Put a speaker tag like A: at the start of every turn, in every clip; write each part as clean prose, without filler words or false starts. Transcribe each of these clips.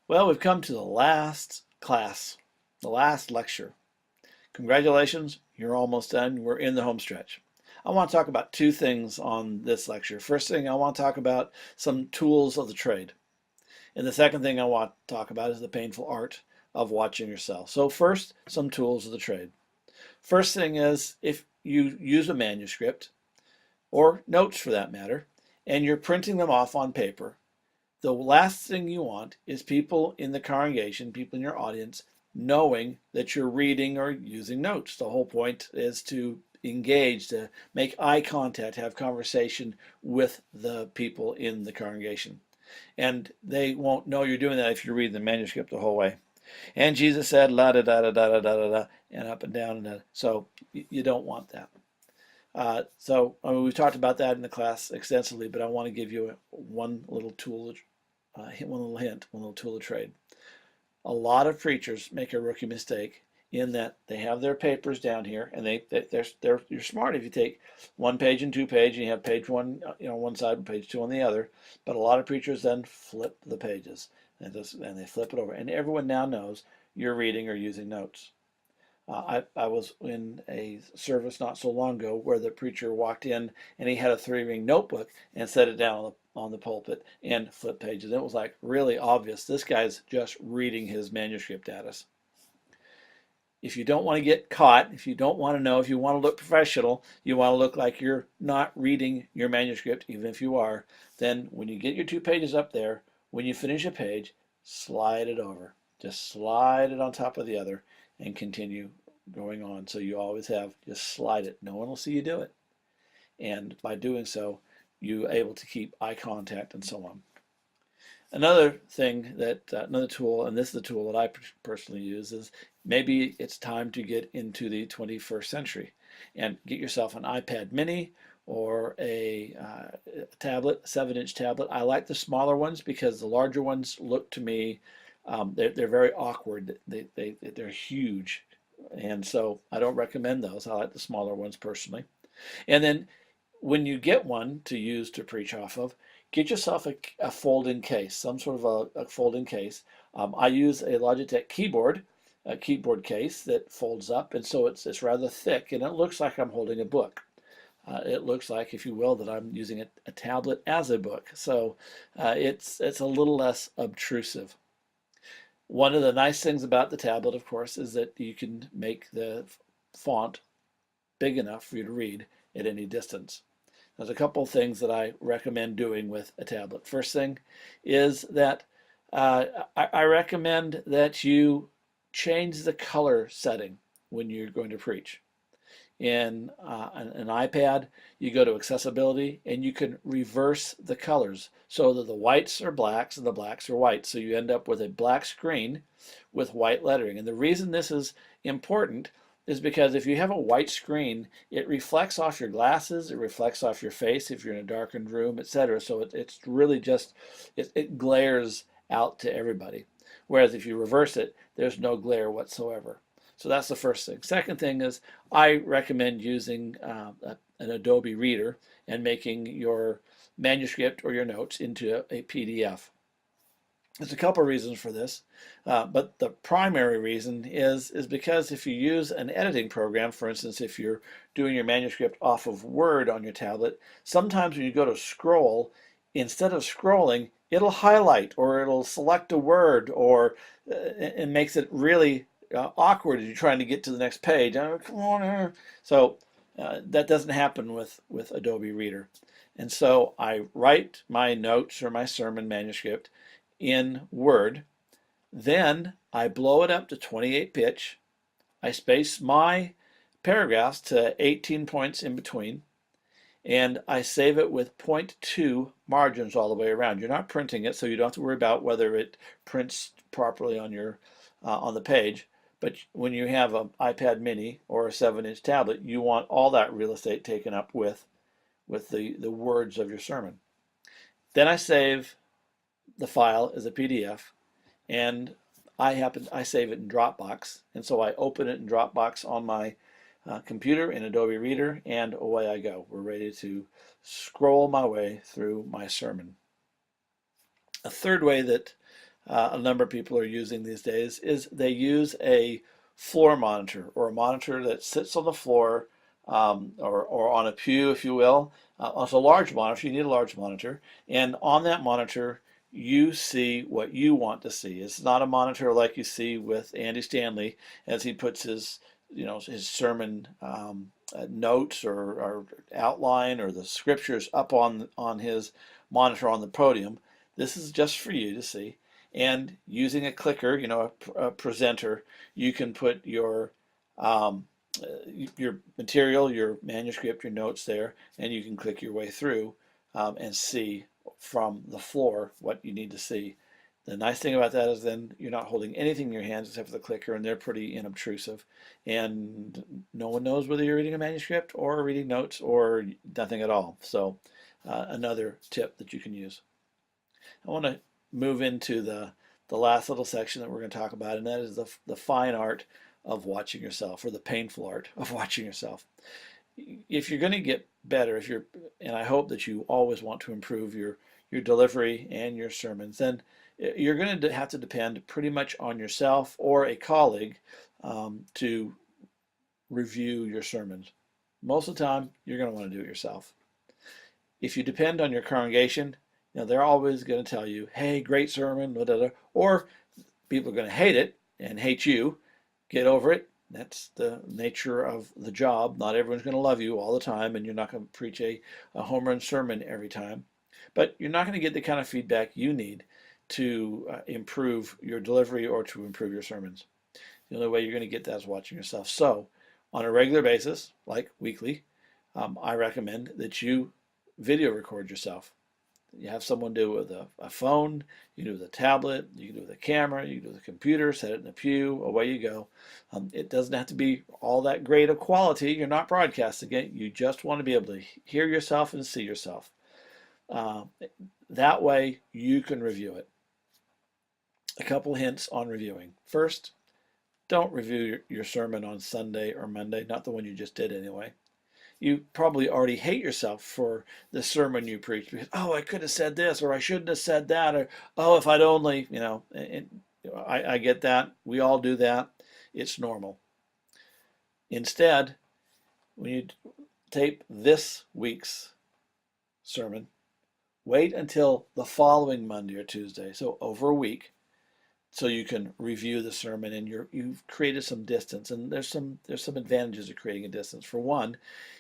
A: Well, we've come to the last class, the last lecture. Congratulations, you're almost done. We're in the home stretch. I want to talk about two things on this lecture. First thing, I want to talk about some tools of the trade. And the second thing I want to talk about is the painful art of watching yourself. So first, some tools of the trade. First thing is if you use a manuscript, or notes for that matter, and you're printing them off on paper, the last thing you want is people in the congregation, people in your audience, knowing that you're reading or using notes. The whole point is to engage, to make eye contact, have conversation with the people in the congregation. And they won't know you're doing that if you read the manuscript the whole way. And Jesus said, la da da da da da da da, and up and down. So you don't want that. We've talked about that in the class extensively, but I want to give you one little tool, one little hint, one little tool of trade. A lot of preachers make a rookie mistake in that they have their papers down here, and you're smart if you take one page and two page, and you have page one, one side and page two on the other. But a lot of preachers then flip the pages, and they flip it over, and everyone now knows you're reading or using notes. I was in a service not so long ago where the preacher walked in and he had a three-ring notebook and set it down on the pulpit and flipped pages. It was like really obvious. This guy's just reading his manuscript at us. If you don't want to get caught, if you don't want to know, if you want to look professional, you want to look like you're not reading your manuscript, even if you are, then when you get your two pages up there, when you finish a page, slide it over. Just slide it on top of the other and continue going on. So you always have, just slide it. No one will see you do it. And by doing so, you're able to keep eye contact and so on. Another thing another tool, and this is the tool that I personally use, is maybe it's time to get into the 21st century and get yourself an iPad mini or a tablet, 7-inch tablet. I like the smaller ones because the larger ones look to me, they're very awkward. They're huge. And so I don't recommend those. I like the smaller ones personally. And then when you get one to use to preach off of, get yourself a fold-in case, some sort of a fold-in case. I use a Logitech keyboard, a keyboard case that folds up, and so it's rather thick, and it looks like I'm holding a book. It looks like, if you will, that I'm using a tablet as a book. So it's a little less obtrusive. One of the nice things about the tablet, of course, is that you can make the font big enough for you to read at any distance. There's a couple of things that I recommend doing with a tablet. First thing is that I recommend that you change the color setting when you're going to preach. In an iPad, you go to accessibility and you can reverse the colors so that the whites are blacks and the blacks are whites. So you end up with a black screen with white lettering. And the reason this is important is because if you have a white screen, it reflects off your glasses, it reflects off your face if you're in a darkened room, etc. So it's really just, it glares out to everybody. Whereas if you reverse it, there's no glare whatsoever. So that's the first thing. Second thing is I recommend using an Adobe Reader and making your manuscript or your notes into a PDF. There's a couple of reasons for this, but the primary reason is because if you use an editing program, for instance, if you're doing your manuscript off of Word on your tablet, sometimes when you go to scroll, instead of scrolling, it'll highlight or it'll select a word, or it makes it really awkward as you're trying to get to the next page. Oh, come on. So that doesn't happen with Adobe Reader. And so I write my notes or my sermon manuscript in Word. Then I blow it up to 28 pitch. I space my paragraphs to 18 points in between. And I save it with 0.2 margins all the way around. You're not printing it, so you don't have to worry about whether it prints properly on your on the page. But when you have an iPad mini or a 7-inch tablet, you want all that real estate taken up with the words of your sermon. Then I save the file as a PDF, and I save it in Dropbox, and so I open it in Dropbox on my computer in Adobe Reader, and away I go. We're ready to scroll my way through my sermon. A third way that a number of people are using these days is they use a floor monitor, or a monitor that sits on the floor, or on a pew, if you will. It's a large monitor. You need a large monitor. And on that monitor, you see what you want to see. It's not a monitor like you see with Andy Stanley as he puts his, his sermon notes, or outline, or the scriptures up on his monitor on the podium. This is just for you to see. And using a clicker, a presenter, you can put um, your material, your manuscript, your notes there, and you can click your way through and see from the floor what you need to see. The nice thing about that is then you're not holding anything in your hands except for the clicker, and they're pretty inobtrusive. And no one knows whether you're reading a manuscript or reading notes or nothing at all. So another tip that you can use. I want to move into the last little section that we're going to talk about, and that is the fine art of watching yourself, or the painful art of watching yourself. If you're going to get better, and I hope that you always want to improve your delivery and your sermons, then you're going to have to depend pretty much on yourself or a colleague to review your sermons. Most of the time, you're going to want to do it yourself. If you depend on your congregation, they're always going to tell you, hey, great sermon, blah, blah, blah. Or people are going to hate it and hate you. Get over it. That's the nature of the job. Not everyone's going to love you all the time, and you're not going to preach a home run sermon every time. But you're not going to get the kind of feedback you need to improve your delivery or to improve your sermons. The only way you're going to get that is watching yourself. So on a regular basis, like weekly, I recommend that you video record yourself. You have someone do it with a phone, you can do it with a tablet, you can do it with a camera, you can do it with a computer, set it in a pew, away you go. It doesn't have to be all that great of quality. You're not broadcasting it. You just want to be able to hear yourself and see yourself. That way you can review it. A couple hints on reviewing. First, don't review your sermon on Sunday or Monday, not the one you just did anyway. You probably already hate yourself for the sermon you preached because, oh, I could have said this, or I shouldn't have said that, or, oh, if I'd only, I get that. We all do that. It's normal. Instead, when you tape this week's sermon, wait until the following Monday or Tuesday, so over a week, so you can review the sermon, and you've created some distance. And there's some advantages of creating a distance. For one,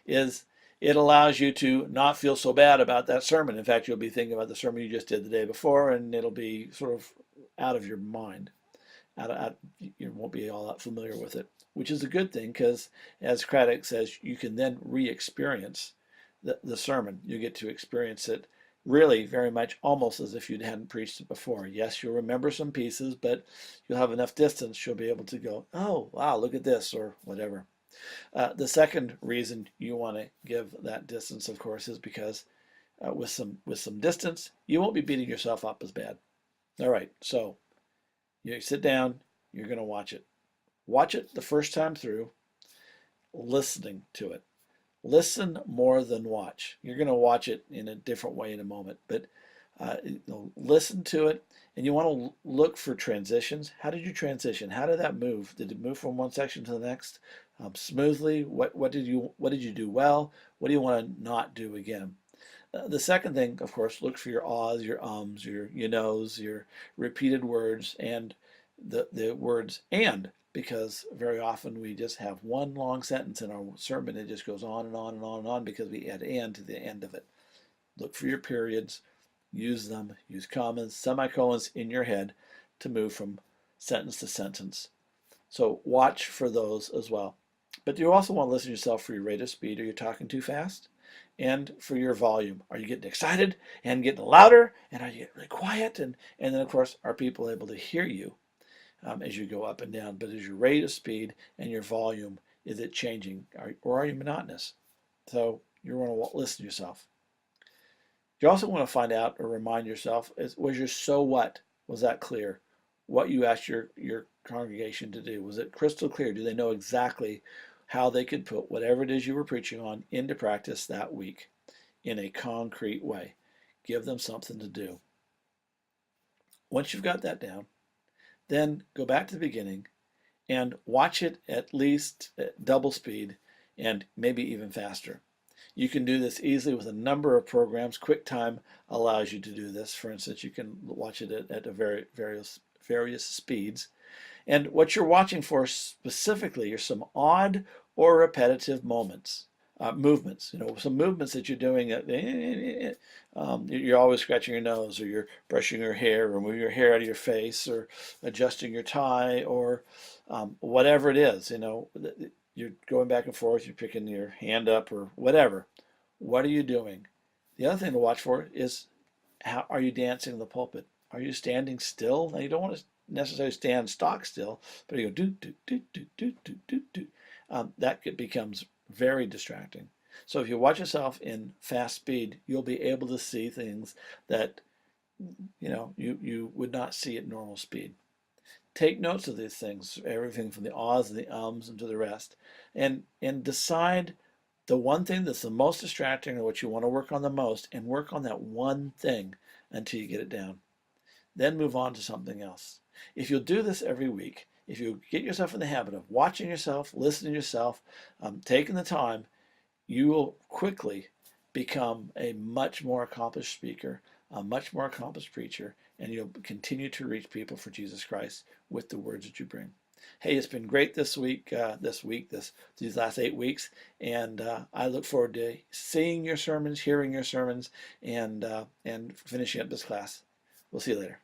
A: is it allows you to not feel so bad about that sermon. In fact, you'll be thinking about the sermon you just did the day before, and it'll be sort of out of your mind. You won't be all that familiar with it, which is a good thing because, as Craddock says, you can then re-experience the sermon. You get to experience it really very much almost as if you hadn't preached it before. Yes, you'll remember some pieces, but you'll have enough distance, you'll be able to go, oh, wow, look at this, or whatever. The second reason you want to give that distance, of course, is because with some distance, you won't be beating yourself up as bad. All right, so you sit down, you're going to watch it. Watch it the first time through, listening to it. Listen more than watch. You're going to watch it in a different way in a moment, but listen to it, and you want to look for transitions. How did you transition? How did that move? Did it move from one section to the next smoothly? What did you do well? What do you want to not do again? The second thing, of course, look for your ahs, your ums, your you knows, your repeated words, and the words and. Because very often we just have one long sentence in our sermon. It just goes on and on and on and on because we add and to the end of it. Look for your periods, use them, use commas, semicolons in your head to move from sentence to sentence. So watch for those as well. But you also want to listen to yourself for your rate of speed. Are you talking too fast? And for your volume. Are you getting excited and getting louder? And are you getting really quiet? And then, of course, are people able to hear you as you go up and down? But is your rate of speed and your volume, is it changing? Or are you monotonous? So you want to listen to yourself. You also want to find out or remind yourself, was your so what? Was that clear? What you asked your congregation to do, was it crystal clear? Do they know exactly how they could put whatever it is you were preaching on into practice that week in a concrete way? Give them something to do. Once you've got that down, then go back to the beginning and watch it at least at double speed and maybe even faster. You can do this easily with a number of programs. QuickTime allows you to do this. For instance, you can watch it at various speeds. And what you're watching for specifically are some odd or repetitive movements. Some movements that you're doing. You're always scratching your nose, or you're brushing your hair, or moving your hair out of your face, or adjusting your tie, or whatever it is. You're going back and forth. You're picking your hand up, or whatever. What are you doing? The other thing to watch for is, how are you dancing in the pulpit? Are you standing still? Now, you don't want to necessarily stand stock still, but you go do do do do do do do do. That becomes very distracting. So if you watch yourself in fast speed, you'll be able to see things that you would not see at normal speed. Take notes of these things, everything from the ahs and the ums and to the rest, and decide the one thing that's the most distracting or what you want to work on the most, and work on that one thing until you get it down. Then move on to something else. If you'll do this every week, if you get yourself in the habit of watching yourself, listening to yourself, taking the time, you will quickly become a much more accomplished speaker, a much more accomplished preacher, and you'll continue to reach people for Jesus Christ with the words that you bring. Hey, it's been great this week, these last 8 weeks, and I look forward to seeing your sermons, hearing your sermons, and finishing up this class. We'll see you later.